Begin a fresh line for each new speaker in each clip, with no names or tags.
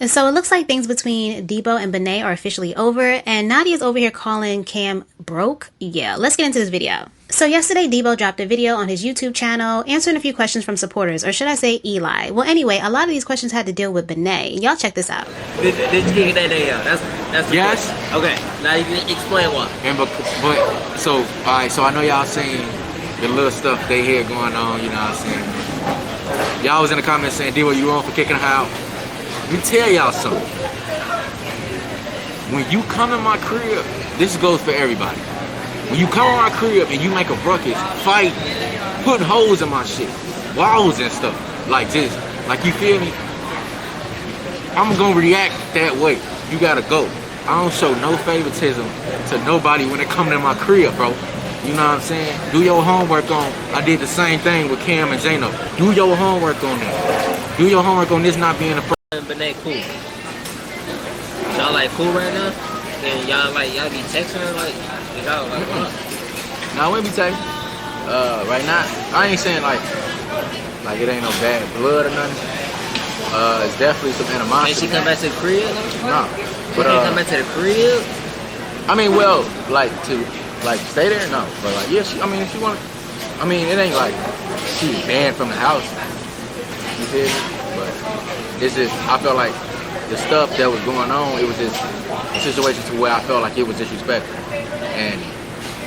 And so it looks like things between Debo and Benet are officially over, and Nadia's over here calling Camm broke. Yeah, let's get into this video. So yesterday, Debo dropped a video on his YouTube channel answering a few questions from supporters, or should I say Eli. Well, anyway, a lot of these questions had to deal with Benet. Y'all check this out.
Did you get that day out? That's the
yes.
question. Okay, now you can explain why.
And but so all right, so I know y'all seen the little stuff they had going on. You know what I'm saying? Y'all was in the comments saying, "Debo, you wrong for kicking her out." Let me tell y'all something. When you come in my crib, this goes for everybody. When you come in my crib and you make a ruckus, fight, putting holes in my shit, walls and stuff, like this, like you feel me? I'm gonna react that way. You gotta go. I don't show no favoritism to nobody when it comes to my crib, bro. You know what I'm saying? Do your homework on. I did the same thing with Camm and Zeno. Do your homework on that. Do your homework on this not being a.
Benet cool. Y'all like cool right now? And y'all be texting her like y'all like what?
Nah, we be texting. Right now, I ain't saying like it ain't no bad blood or nothing. It's definitely some animosity.
Can she come back to the crib?
No.
But come back to the crib?
I mean, well, stay there, no. But yeah, if she want, it ain't like she banned from the house. You feel me? But it's just, I felt like the stuff that was going on, it was just a situation to where I felt like it was disrespectful. And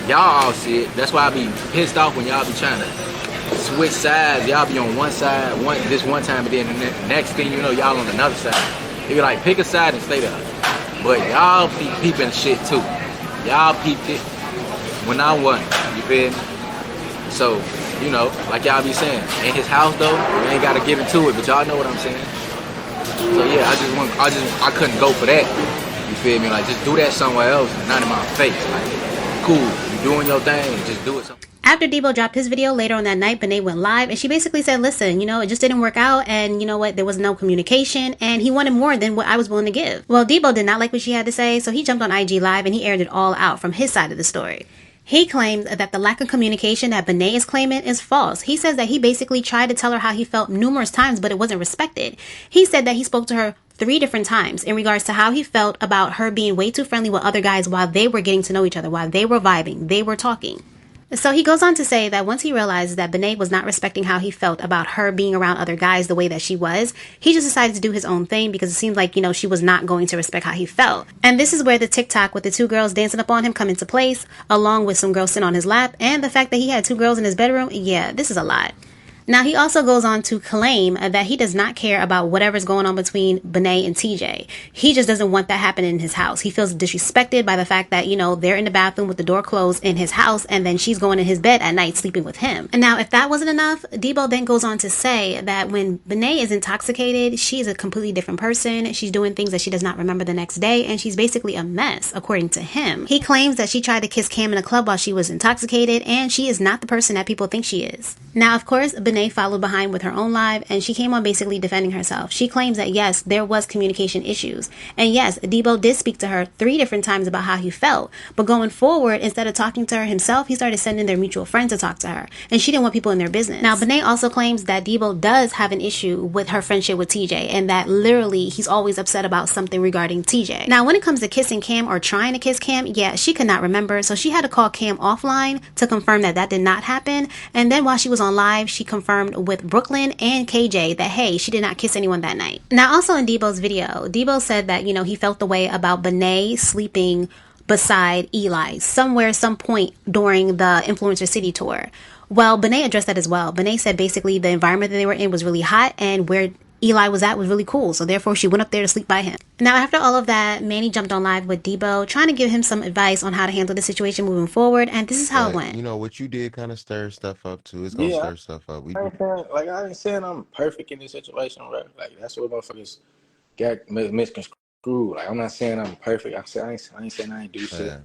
y'all all see it. That's why I be pissed off when y'all be trying to switch sides. Y'all be on one side this one time, and then the next thing you know, y'all on another side. You be like, pick a side and stay there. But y'all be peeping shit too. Y'all peeped it when I wasn't. You feel me? So, you know, like y'all be saying, in his house though, we ain't gotta get into it, but y'all know what I'm saying. So yeah, I couldn't go for that. You feel me? Like, just do that somewhere else, not in my face. Like, cool, you doing your thing, just do it somewhere.
After Debo dropped his video later on that night, Benet went live and she basically said, listen, it just didn't work out, and you know what, there was no communication and he wanted more than what I was willing to give. Well, Debo did not like what she had to say, so he jumped on IG Live and he aired it all out from his side of the story. He claims that the lack of communication that Benet is claiming is false. He says that he basically tried to tell her how he felt numerous times, but it wasn't respected. He said that he spoke to her 3 different times in regards to how he felt about her being way too friendly with other guys while they were getting to know each other, while they were vibing, they were talking. So he goes on to say that once he realized that Benet was not respecting how he felt about her being around other guys the way that she was, he just decided to do his own thing because it seemed like, she was not going to respect how he felt. And this is where the TikTok with the 2 girls dancing up on him come into place, along with some girls sitting on his lap, and the fact that he had 2 girls in his bedroom. Yeah, this is a lot. Now, he also goes on to claim that he does not care about whatever's going on between Benet and TJ. He just doesn't want that happening in his house. He feels disrespected by the fact that, they're in the bathroom with the door closed in his house, and then she's going in his bed at night sleeping with him. And now, if that wasn't enough, Debo then goes on to say that when Benet is intoxicated, she is a completely different person. She's doing things that she does not remember the next day, and she's basically a mess, according to him. He claims that she tried to kiss Camm in a club while she was intoxicated, and she is not the person that people think she is. Now, of course, Benet followed behind with her own live, and she came on basically defending herself. She claims that yes, there was communication issues, and yes, Debo did speak to her 3 different times about how he felt, but going forward, instead of talking to her himself, he started sending their mutual friends to talk to her, and she didn't want people in their business. Now, Benet also claims that Debo does have an issue with her friendship with TJ, and that literally he's always upset about something regarding TJ. Now, when it comes to kissing Camm or trying to kiss Camm, yeah, she could not remember, so she had to call Camm offline to confirm that that did not happen, and then while she was on live, she confirmed with Brooklyn and KJ that, hey, she did not kiss anyone that night. Now, also in Debo's video, Debo said that, he felt the way about Benet sleeping beside Eli somewhere, some point during the Influencer City tour. Well, Benet addressed that as well. Benet said basically the environment that they were in was really hot, and where Eli was at was really cool, so therefore she went up there to sleep by him. Now, after all of that, Manny jumped on live with Debo, trying to give him some advice on how to handle the situation moving forward, and this is how it went.
What you did kind of stir stuff up too. It's gonna stir stuff up.
I ain't saying I'm perfect in this situation, bro. Like, that's what motherfuckers got misconstrued. Like, I'm not saying I'm perfect. I ain't saying I ain't do shit.
Yeah.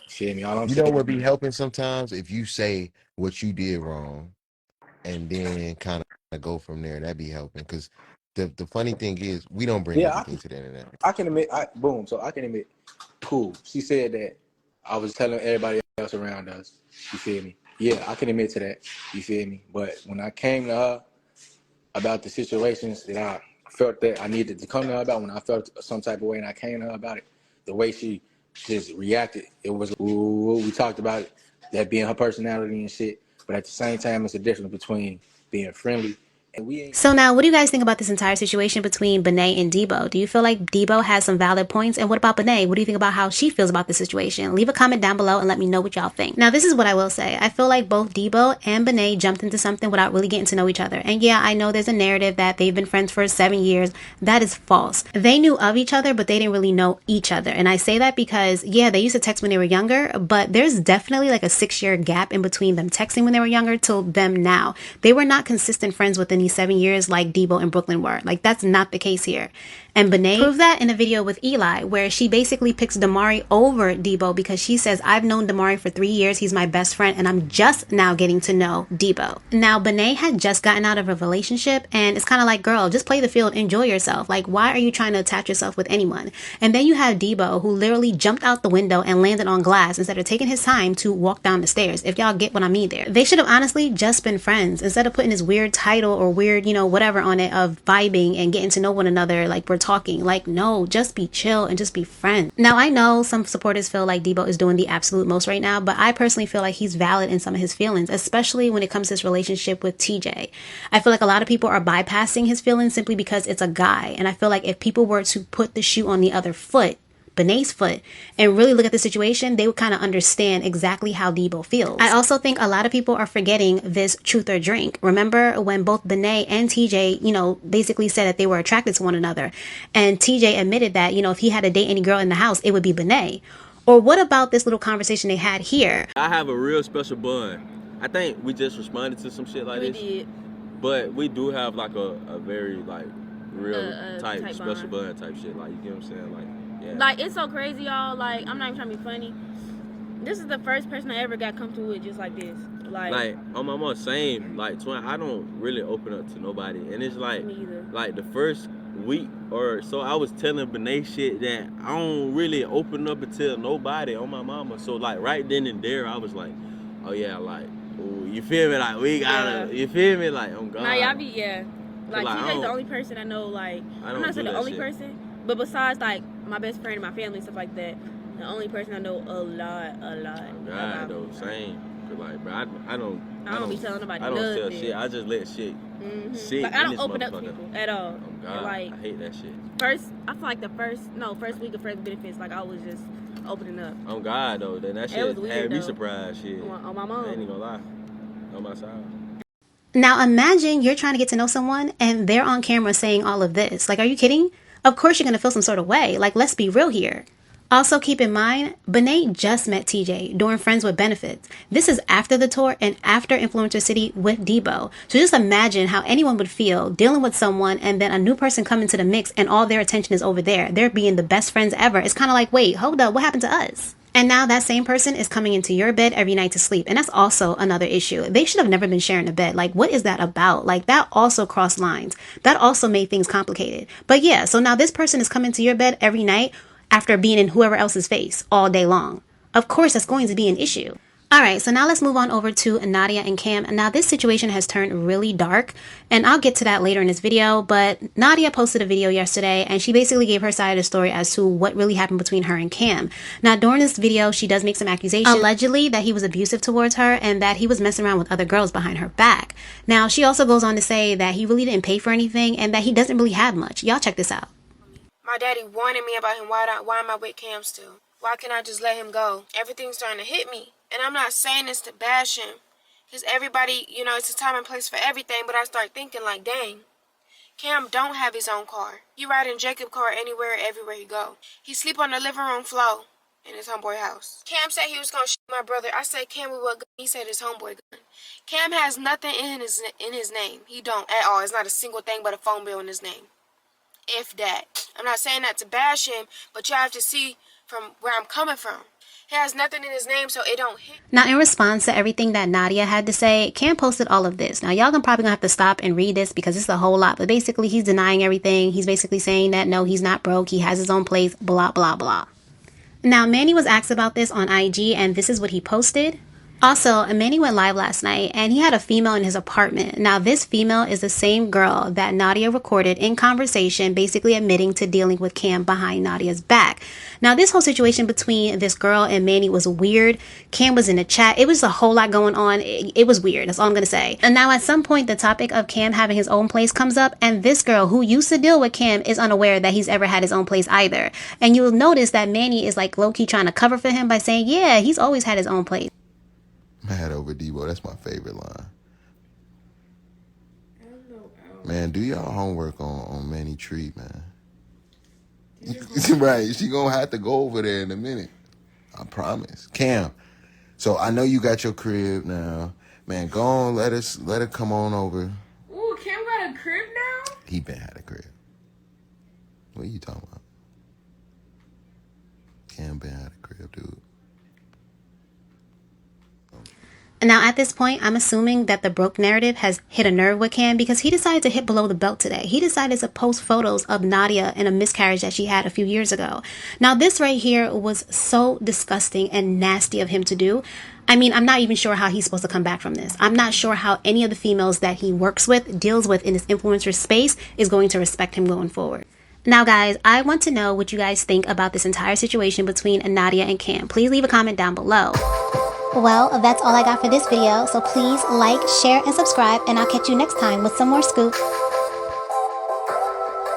Feel me? All I'm
You
saying.
know what be helping sometimes if you say what you did wrong and then kind of go from there. That be helping because the funny thing is we don't bring everything to the internet.
I can admit. So I can admit. Cool. She said that I was telling everybody else around us. You feel me? Yeah, I can admit to that. You feel me? But when I came to her about the situations that I felt that I needed to come to her about, when I felt some type of way and I came to her about it, the way she just reacted, it was, ooh, we talked about it, that being her personality and shit. But at the same time, it's a difference between being friendly and we ain't.
So now, what do you guys think about this entire situation between Benet and Debo? Do you feel like Debo has some valid points? And what about Benet? What do you think about how she feels about the situation? Leave a comment down below and let me know what y'all think. Now, this is what I will say. I feel like both Debo and Benet jumped into something without really getting to know each other. And yeah, I know there's a narrative that they've been friends for 7 years. That is false. They knew of each other, but they didn't really know each other. And I say that because, yeah, they used to text when they were younger, but there's definitely like a 6-year gap in between them texting when they were younger till them now. They were not consistent friends within these 7 years like Debo and Brooklyn were. Like, that's not the case here. And Benet proved that in a video with Eli, where she basically picks Damari over Debo because she says, I've known Damari for 3 years. He's my best friend, and I'm just now getting to know Debo. Now, Benet had just gotten out of a relationship, and it's kind of like, girl, just play the field, enjoy yourself. Like, why are you trying to attach yourself with anyone? And then you have Debo, who literally jumped out the window and landed on glass instead of taking his time to walk down the stairs, if y'all get what I mean there. They should have honestly just been friends instead of putting this weird title or weird, you know, whatever on it of vibing and getting to know one another like we're talking. Like, no, just be chill and just be friends. Now, I know some supporters feel like Debo is doing the absolute most right now, but I personally feel like he's valid in some of his feelings, especially when it comes to his relationship with TJ. I feel like a lot of people are bypassing his feelings simply because it's a guy. And I feel like if people were to put the shoe on the other foot, Benet's foot, and really look at the situation, they would kind of understand exactly how Debo feels. I also think a lot of people are forgetting this truth or drink. Remember when both Benet and TJ, you know, basically said that they were attracted to one another, and TJ admitted that, you know, if he had to date any girl in the house, it would be Benet. Or what about this little conversation they had here?
I have a real special bond. I think we just responded to some shit like this. We did. But we do have like a very like real type special bond type shit. Like, you get what I'm saying? Like, yeah.
Like, it's so crazy, y'all. Like, I'm not even trying to be funny. This is the first person I ever got comfortable with just like this. Like
on my mom, same. Like, twin, I don't really open up to nobody. And it's like, like the first week or so, I was telling Benet shit that I don't really open up until nobody on my mama. So, like, right then and there, I was like, oh, yeah, like, ooh, you feel me? Like, we gotta, you feel me? Like, oh, God.
Nah, y'all be, yeah. Like, TJ's the only person I know, like, I'm not saying the only person, but besides, like, my best friend and my family and stuff like that, the only person I know a lot.
Oh, God, though, same. Cause, like, bro, I don't
be telling nobody
I don't
nothing.
tell shit. I just let shit sit.
Like, I don't open up to people at all.
Oh, God,
like,
I hate that shit.
I feel like the first week of friends benefits, like, I was just opening up.
Oh, God, though, then that shit had me surprised, shit.
On my mom.
I ain't even gonna lie. On my side.
Now imagine you're trying to get to know someone and they're on camera saying all of this. Like, are you kidding? Of course you're going to feel some sort of way. Like, let's be real here. Also, keep in mind, Benet just met TJ during Friends with Benefits. This is after the tour and after Influencer City with Debo. So just imagine how anyone would feel dealing with someone and then a new person come into the mix and all their attention is over there. They're being the best friends ever. It's kind of like, wait, hold up, what happened to us? And now that same person is coming into your bed every night to sleep. And that's also another issue. They should have never been sharing a bed. Like, what is that about? Like, that also crossed lines. That also made things complicated. But yeah, so now this person is coming to your bed every night after being in whoever else's face all day long. Of course, that's going to be an issue. All right, so now let's move on over to Nadia and Camm. Now, this situation has turned really dark, and I'll get to that later in this video, but Nadia posted a video yesterday, and she basically gave her side of the story as to what really happened between her and Camm. Now, during this video, she does make some accusations, allegedly that he was abusive towards her and that he was messing around with other girls behind her back. Now, she also goes on to say that he really didn't pay for anything and that he doesn't really have much. Y'all check this out.
My daddy warning me about him. Why am I with Camm still? Why can't I just let him go? Everything's starting to hit me. And I'm not saying this to bash him. Because everybody, you know, it's a time and place for everything. But I start thinking like, dang, Camm don't have his own car. He ride in Jacob's car anywhere, everywhere he go. He sleep on the living room floor in his homeboy house. Camm said he was going to shoot my brother. I said, Camm, with what gun? He said his homeboy gun. Camm has nothing in his name. He don't at all. It's not a single thing but a phone bill in his name. If that. I'm not saying that to bash him, but you have to see from where I'm coming from. He has nothing in his name, so it don't hit.
Now, in response to everything that Nadia had to say, Camm posted all of this. Now, y'all probably gonna have to stop and read this because it's a whole lot. But basically, he's denying everything. He's basically saying that, no, he's not broke. He has his own place, blah, blah, blah. Now, Manny was asked about this on IG, and this is what he posted. Also, Manny went live last night and he had a female in his apartment. Now, this female is the same girl that Nadia recorded in conversation, basically admitting to dealing with Camm behind Nadia's back. Now, this whole situation between this girl and Manny was weird. Camm was in the chat. It was a whole lot going on. It was weird. That's all I'm going to say. And now at some point, the topic of Camm having his own place comes up, and this girl who used to deal with Camm is unaware that he's ever had his own place either. And you'll notice that Manny is like low-key trying to cover for him by saying, yeah, he's always had his own place.
Mad over Debo. That's my favorite line. Man, do y'all homework on Manny Tree, man. Right. She gonna have to go over there in a minute. I promise. Camm. So I know you got your crib now. Man, go on, let her come on over.
Ooh, Camm got a crib now?
He been had a crib. What are you talking about? Camm been had a crib, dude.
Now, at this point, I'm assuming that the broke narrative has hit a nerve with Camm because he decided to hit below the belt today. He decided to post photos of Nadia and a miscarriage that she had a few years ago. Now, this right here was so disgusting and nasty of him to do. I mean, I'm not even sure how he's supposed to come back from this. I'm not sure how any of the females that he works with, deals with in this influencer space is going to respect him going forward. Now, guys, I want to know what you guys think about this entire situation between Nadia and Camm. Please leave a comment down below. Well, that's all I got for this video, so please like, share, and subscribe, and I'll catch you next time with some more scoop.